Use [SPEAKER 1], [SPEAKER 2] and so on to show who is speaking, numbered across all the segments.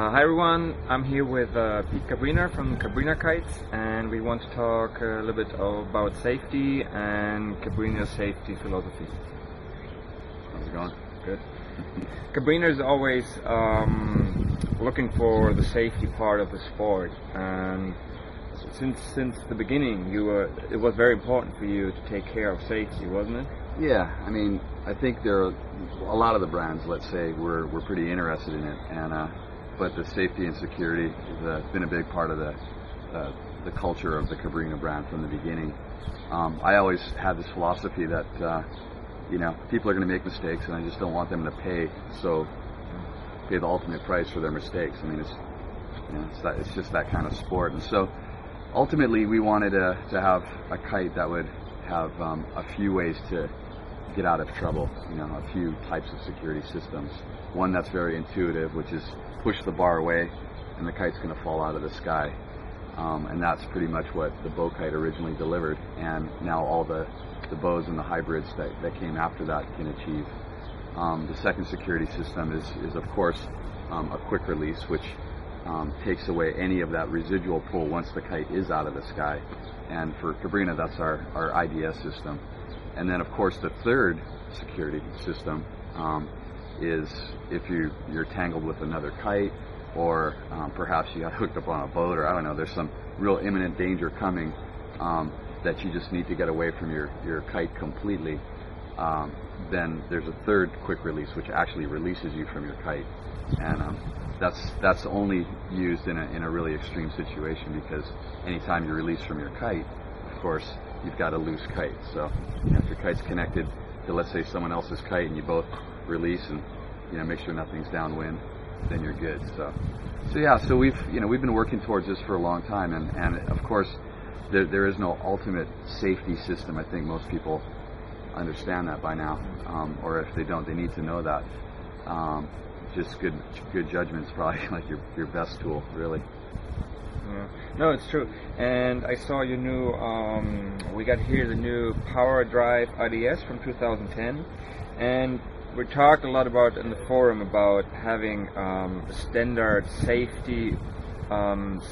[SPEAKER 1] Hi everyone, I'm here with Pete-Cabrinha from Cabrinha Kites, and we want to talk a little bit about safety and Cabrinha's safety philosophy.
[SPEAKER 2] How's it going?
[SPEAKER 1] Good. Cabrinha is always looking for the safety part of the sport, and since the beginning it was very important for you to take care of safety, wasn't it?
[SPEAKER 2] Yeah, I mean, I think there are a lot of the brands, let's say, we're pretty interested in it, and but the safety and security has been a big part of the culture of the Cabrinha brand from the beginning. I always had this philosophy that people are going to make mistakes, and I just don't want them to pay the ultimate price for their mistakes. I mean, it's just that kind of sport, and so ultimately we wanted to have a kite that would have a few ways to get out of trouble, a few types of security systems. One that's very intuitive, which is push the bar away and the kite's going to fall out of the sky. And that's pretty much what the bow kite originally delivered, and now all the bows and the hybrids that came after that can achieve. The second security system is of course a quick release, which takes away any of that residual pull once the kite is out of the sky. And for Cabrinha, that's our IDS system. And then of course the third security system is if you're tangled with another kite, or perhaps you got hooked up on a boat, or I don't know, there's some real imminent danger coming that you just need to get away from your kite completely, then there's a third quick release which actually releases you from your kite. And that's only used in a really extreme situation, because anytime you release from your kite, of course, you've got a loose kite. So if your kite's connected to, let's say, someone else's kite, and you both release and make sure nothing's downwind, then you're good. So we've been working towards this for a long time, and of course there is no ultimate safety system. I think most people understand that by now, or if they don't, they need to know that. Just good judgment is probably like your best tool, really.
[SPEAKER 1] Yeah. No, it's true. And I saw your new, we got here the new Power Drive IDS from 2010, and we talked a lot about in the forum about having a standard safety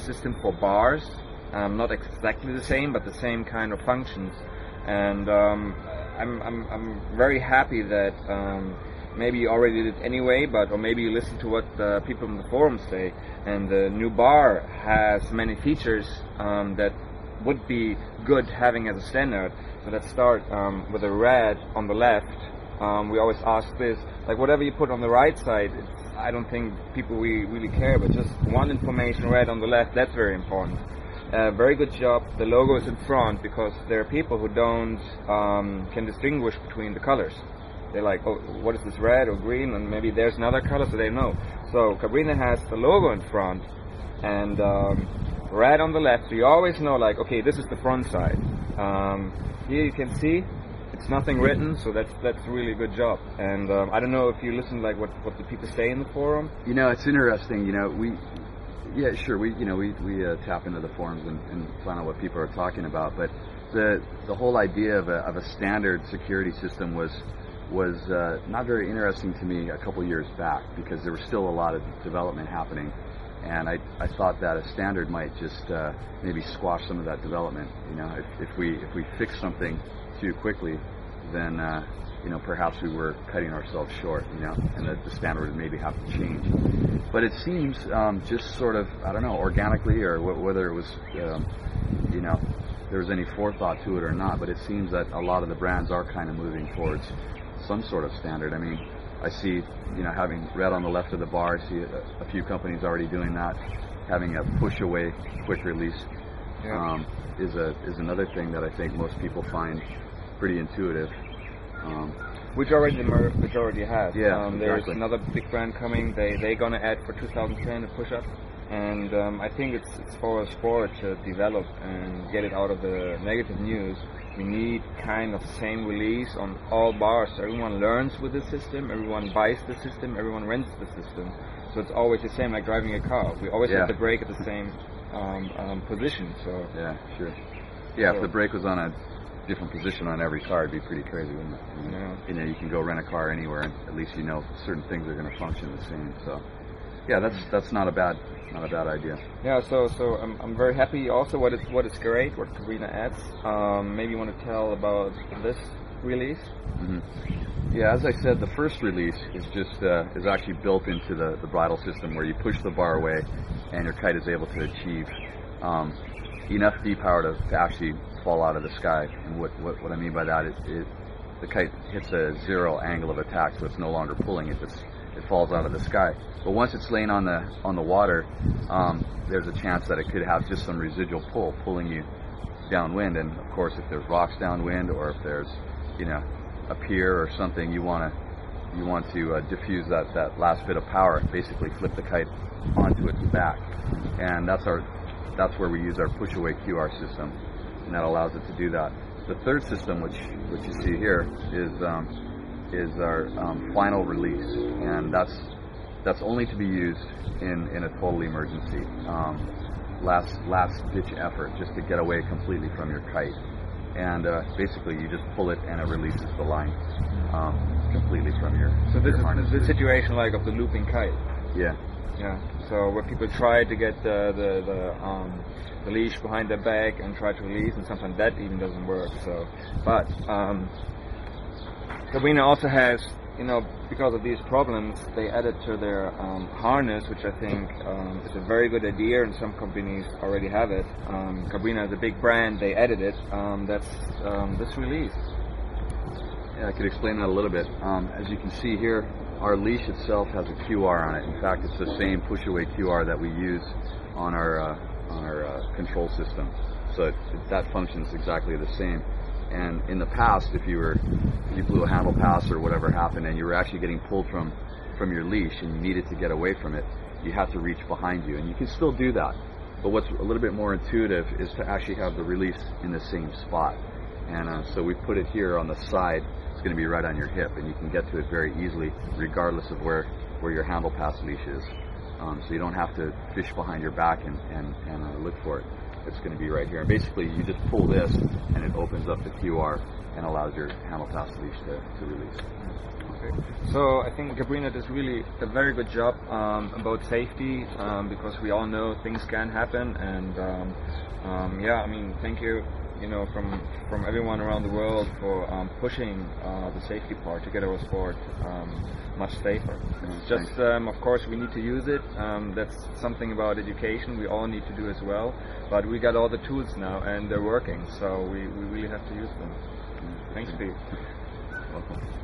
[SPEAKER 1] system for bars, not exactly the same, but the same kind of functions. And I'm very happy that maybe you already did it anyway, or maybe you listen to what the people in the forum say, and the new bar has many features that would be good having as a standard. So let's start with a red on the left. We always ask this, like whatever you put on the right side, I don't think people really care, but just one information red on the left, that's very important. Very good job. The logo is in front, because there are people who don't can distinguish between the colors. They're like, oh, what is this, red or green? And maybe there's another color, so they know. So Cabrinha has the logo in front and red on the left, so you always know, like, okay, this is the front side. Here you can see it's nothing written, so that's really a good job. And I don't know if you listen, like what the people say in the forum.
[SPEAKER 2] It's interesting. We tap into the forums and find out what people are talking about. But the whole idea of a standard security system was not very interesting to me a couple years back, because there was still a lot of development happening, and I thought that a standard might just maybe squash some of that development. If we fix something too quickly, then perhaps we were cutting ourselves short, and that the standard would maybe have to change. But it seems just sort of, I don't know, organically, or whether it was there was any forethought to it or not, but it seems that a lot of the brands are kind of moving towards some sort of standard. I mean, I see, having red on the left of the bar, I see a few companies already doing that. Having a push away quick release is another thing that I think most people find pretty intuitive.
[SPEAKER 1] Which already the majority has.
[SPEAKER 2] Yeah,
[SPEAKER 1] There's
[SPEAKER 2] exactly.
[SPEAKER 1] another big brand coming. They're gonna add for 2010 a push-up, and I think it's for a sport to develop and get it out of the negative news. We need kind of the same release on all bars. Everyone learns with the system, everyone buys the system, everyone rents the system. So it's always the same, like driving a car. We always have the brake at the same position. So
[SPEAKER 2] yeah, sure. Yeah, if the brake was on a different position on every car, it'd be pretty crazy, wouldn't it? You can go rent a car anywhere, and at least certain things are going to function the same. So Yeah, that's not a bad idea.
[SPEAKER 1] Yeah, so I'm very happy. Also, what is great, what Cabrinha adds. Maybe you want to tell about this release.
[SPEAKER 2] Mm-hmm. Yeah, as I said, the first release is actually built into the bridle system, where you push the bar away, and your kite is able to achieve enough D-power to actually fall out of the sky. And what I mean by that is the kite hits a zero angle of attack, so it's no longer pulling; it falls out of the sky. But once it's laying on the water, there's a chance that it could have just some residual pull pulling you downwind. And of course, if there's rocks downwind, or if there's a pier or something, you want to diffuse that last bit of power, basically flip the kite onto its back. And that's where we use our push away QR system, and that allows it to do that. The third system, which you see here, is our final release, and that's only to be used in a total emergency, last ditch effort, just to get away completely from your kite. And basically you just pull it and it releases the line completely from your harness.
[SPEAKER 1] This is the situation like of the looping kite.
[SPEAKER 2] Yeah.
[SPEAKER 1] Yeah. So where people try to get the leash behind their back and try to release, and sometimes that even doesn't work. So, but Cabrinha also has, because of these problems, they added to their harness, which I think is a very good idea, and some companies already have it. Cabrinha is a big brand, they added it. That's this release.
[SPEAKER 2] Yeah, I could explain that a little bit. As you can see here, our leash itself has a QR on it. In fact, it's the same push-away QR that we use on our control system. So that functions exactly the same. And in the past, if you blew a handle pass or whatever happened, and you were actually getting pulled from your leash and you needed to get away from it, you had to reach behind you, and you can still do that. But what's a little bit more intuitive is to actually have the release in the same spot. And so we put it here on the side. It's going to be right on your hip, and you can get to it very easily, regardless of where your handle pass leash is. So you don't have to fish behind your back and look for it. It's going to be right here. And basically, you just pull this, and it opens up the QR and allows your handle pass leash to release.
[SPEAKER 1] Okay. So I think Cabrinha does really a very good job about safety, because we all know things can happen. And yeah, I mean, thank you, from everyone around the world for pushing the safety part to get our sport much safer. It's just, of course, we need to use it. That's something about education we all need to do as well. But we got all the tools now, and they're working, so we really have to use them. Thanks, Pete.
[SPEAKER 2] Welcome.